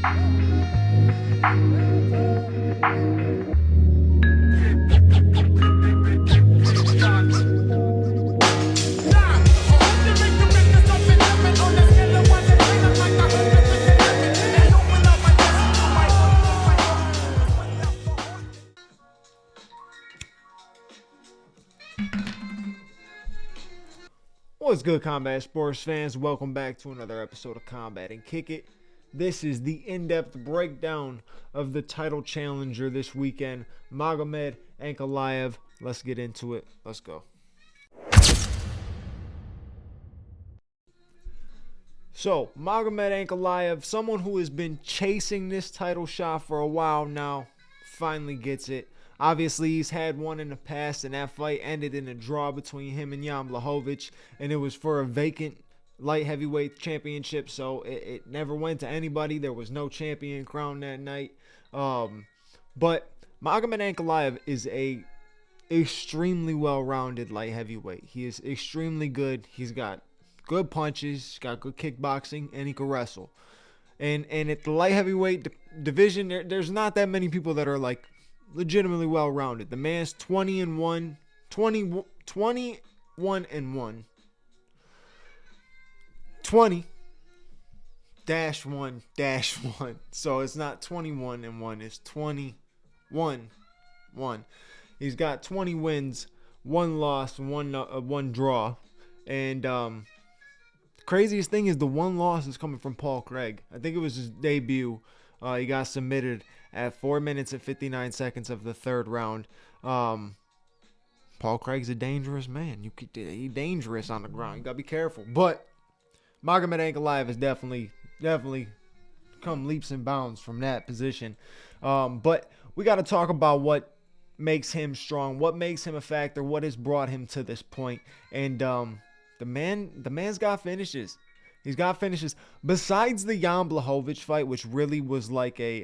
What's good, combat sports fans? Welcome back to another episode of Combat and Kick It. This is the in-depth breakdown of the title challenger this weekend, MAGOMED ANKALAEV. Let's get into it. Let's go. So, MAGOMED ANKALAEV, someone who has been chasing this title shot for a while now, finally gets it. Obviously, he's had one in the past, and that fight ended in a draw between him and Jan Blachowicz, and it was for a vacant light heavyweight championship, so it never went to anybody. There was no champion crowned that night. But Magomed Ankalaev is a extremely well-rounded light heavyweight. He is extremely good. He's got good punches, he's got good kickboxing, and he can wrestle. And at the light heavyweight division, there's not that many people that are like legitimately well-rounded. The man's 21-1. So it's not 21-1, it's 21-1. He's got 20 wins, 1 loss, 1 draw. And the craziest thing is the 1 loss is coming from Paul Craig. I think it was his debut. He got submitted at 4 minutes and 59 seconds of the 3rd round. Paul Craig's a dangerous man. He's dangerous on the ground. You got to be careful. But Magomed Ankalaev has definitely come leaps and bounds from that position. But we got to talk about what makes him strong, what makes him a factor, what has brought him to this point. And the man's got finishes. He's got finishes. Besides the Jan Blachowicz fight, which really was like a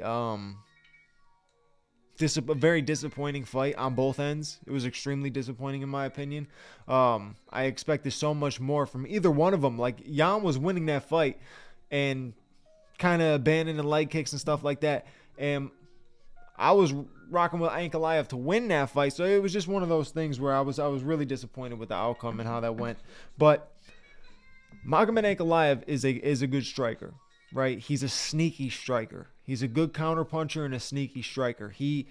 very disappointing fight on both ends. It was extremely disappointing in my opinion. I expected so much more from either one of them. Like, Jan was winning that fight and kind of abandoning the leg kicks and stuff like that. And I was rocking with Ankalaev to win that fight. So it was just one of those things where I was really disappointed with the outcome and how that went. But Magomed Ankalaev is a good striker, right? He's a sneaky striker. He's a good counterpuncher and a sneaky striker. He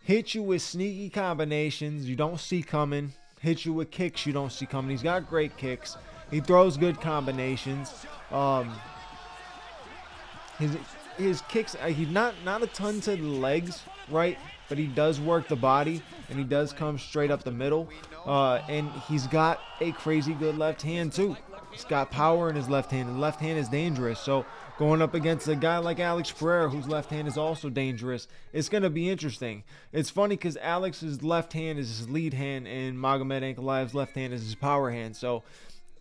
hits you with sneaky combinations you don't see coming. Hits you with kicks you don't see coming. He's got great kicks. He throws good combinations. His kicks, he's not a ton to the legs, right? But he does work the body, and he does come straight up the middle. And he's got a crazy good left hand too. He's got power in his left hand, and left hand is dangerous. So going up against a guy like Alex Pereira, whose left hand is also dangerous, it's going to be interesting. It's funny because Alex's left hand is his lead hand, and Magomed Ankalaev's left hand is his power hand. So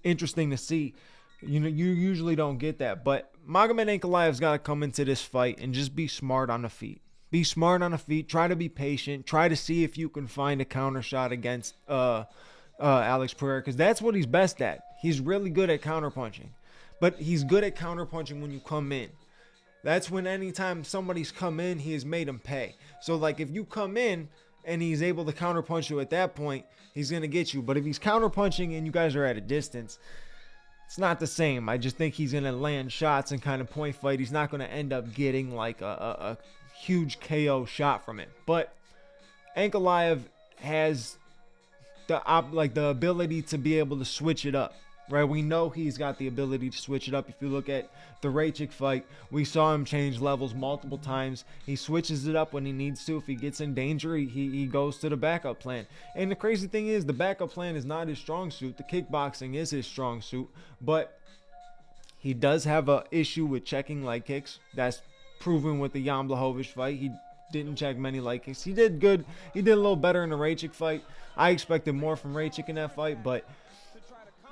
interesting to see. You usually don't get that. But Magomed Ankalaev's got to come into this fight and just be smart on the feet. Be smart on the feet. Try to be patient. Try to see if you can find a counter shot against Alex Pereira, because that's what he's best at. He's really good at counterpunching, but he's good at counterpunching when you come in. That's when anytime somebody's come in, he has made him pay. So like if you come in and he's able to counterpunch you at that point, he's going to get you. But if he's counterpunching and you guys are at a distance, it's not the same. I just think he's going to land shots and kind of point fight. He's not going to end up getting like a huge KO shot from it. But Ankalaev has the ability to be able to switch it up, right? We know he's got the ability to switch it up. If you look at the Raychik fight, we saw him change levels multiple times. He switches it up when he needs to. If he gets in danger, he goes to the backup plan. And the crazy thing is, the backup plan is not his strong suit. The kickboxing is his strong suit, but he does have an issue with checking leg kicks. That's proven with the Jan Blachowicz fight. He didn't check many leg kicks. He did good. He did a little better in the Raychik fight. I expected more from Raychik in that fight, but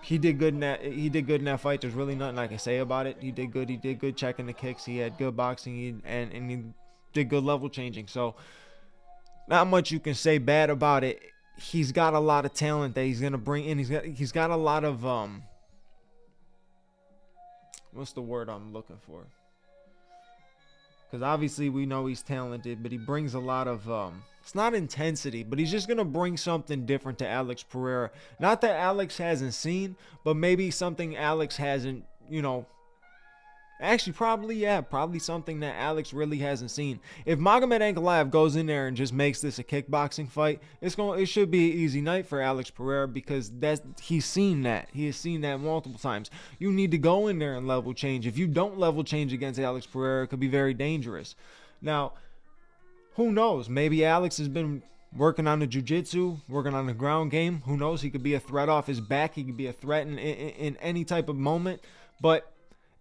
he did good in that. He did good in that fight. There's really nothing I can say about it. He did good. He did good checking the kicks. He had good boxing, and he did good level changing. So not much you can say bad about it. He's got a lot of talent that he's gonna bring in. He's got a lot of what's the word I'm looking for? because obviously we know he's talented, but he brings a lot of it's not intensity, but he's just gonna bring something different to Alex Pereira. Not that Alex hasn't seen, but maybe something Alex hasn't, you know. Actually, probably something that Alex really hasn't seen. If Magomed Ankalaev goes in there and just makes this a kickboxing fight, it should be an easy night for Alex Pereira, because he's seen that. He has seen that multiple times. You need to go in there and level change. If you don't level change against Alex Pereira, it could be very dangerous. Now, who knows? Maybe Alex has been working on the jiu-jitsu, working on the ground game. Who knows? He could be a threat off his back. He could be a threat in any type of moment. But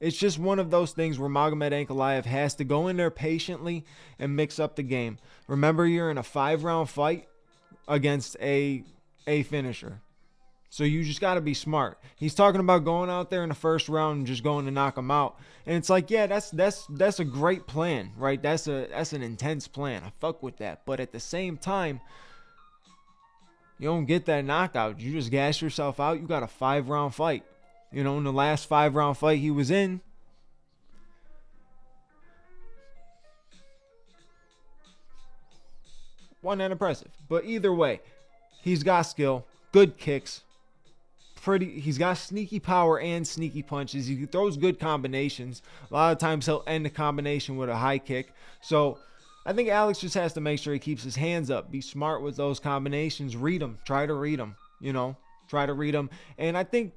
it's just one of those things where Magomed Ankalaev has to go in there patiently and mix up the game. Remember, you're in a 5-round fight against a finisher. So you just got to be smart. He's talking about going out there in the first round and just going to knock him out. And it's like, yeah, that's a great plan, right? That's an intense plan. I fuck with that. But at the same time, you don't get that knockout. You just gas yourself out. You got a 5-round fight. You know, in the last 5-round fight he was in, wasn't that impressive. But either way, he's got skill, good kicks, he's got sneaky power and sneaky punches. He throws good combinations. A lot of times he'll end the combination with a high kick. So I think Alex just has to make sure he keeps his hands up, be smart with those combinations, read them, try to read them, you know, try to read them. And I think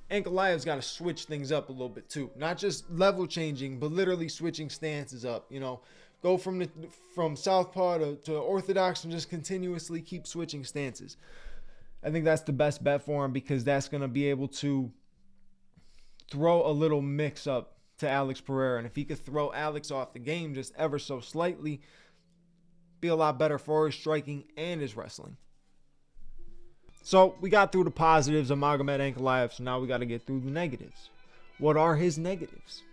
Ankalaev's got to switch things up a little bit too. Not just level changing, but literally switching stances up. You know, go from southpaw to orthodox and just continuously keep switching stances. I think that's the best bet for him, because that's going to be able to throw a little mix up to Alex Pereira. And if he could throw Alex off the game just ever so slightly, be a lot better for his striking and his wrestling. So we got through the positives of Magomed Ankalaev, so now we got to get through the negatives. What are his negatives?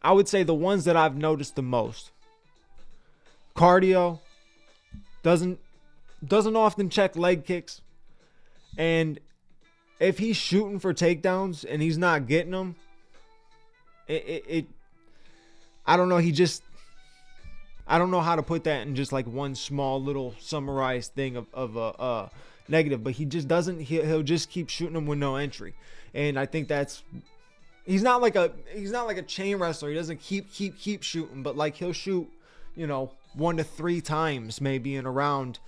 I would say the ones that I've noticed the most. Cardio, doesn't often check leg kicks. And if he's shooting for takedowns and he's not getting them, I don't know, I don't know how to put that in just like one small little summarized thing of a negative, but he just doesn't. He'll just keep shooting them with no entry, and I think he's not like a chain wrestler. He doesn't keep shooting, but like he'll shoot, you know, 1 to 3 times maybe in a round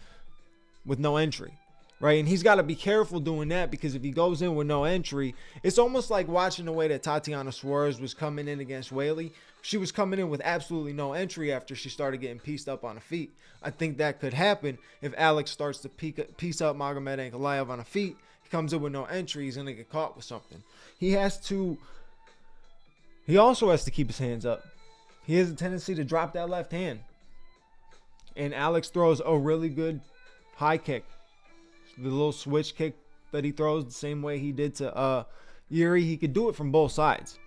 with no entry, right? And he's got to be careful doing that, because if he goes in with no entry, it's almost like watching the way that Tatiana Suarez was coming in against Weili. She was coming in with absolutely no entry after she started getting pieced up on the feet. I think that could happen if Alex starts to piece up Magomed Ankalaev on the feet. He comes in with no entry, he's going to get caught with something. He also has to keep his hands up. He has a tendency to drop that left hand. And Alex throws a really good high kick. The little switch kick that he throws the same way he did to Yuri. He could do it from both sides.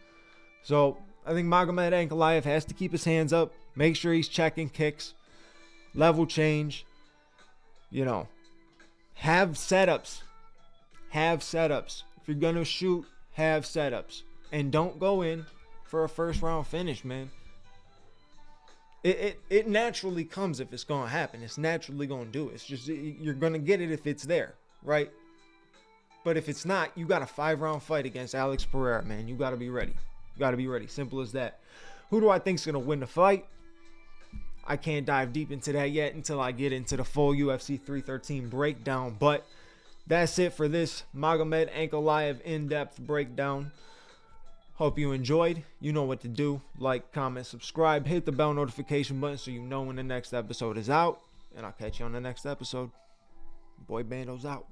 So I think Magomed Ankalaev has to keep his hands up, make sure he's checking kicks, level change, you know, have setups. If you're going to shoot, have setups. And don't go in for a first round finish, man. It naturally comes if it's going to happen. It's naturally going to do it. It's just, you're going to get it if it's there, right? But if it's not, you got a 5-round fight against Alex Pereira, man. You got to be ready. You got to be ready. Simple as that. Who do I think is going to win the fight? I can't dive deep into that yet until I get into the full UFC 313 breakdown. But that's it for this Magomed Ankalaev in-depth breakdown. Hope you enjoyed. You know what to do. Like, comment, subscribe. Hit the bell notification button so you know when the next episode is out. And I'll catch you on the next episode. Boy Bando's out.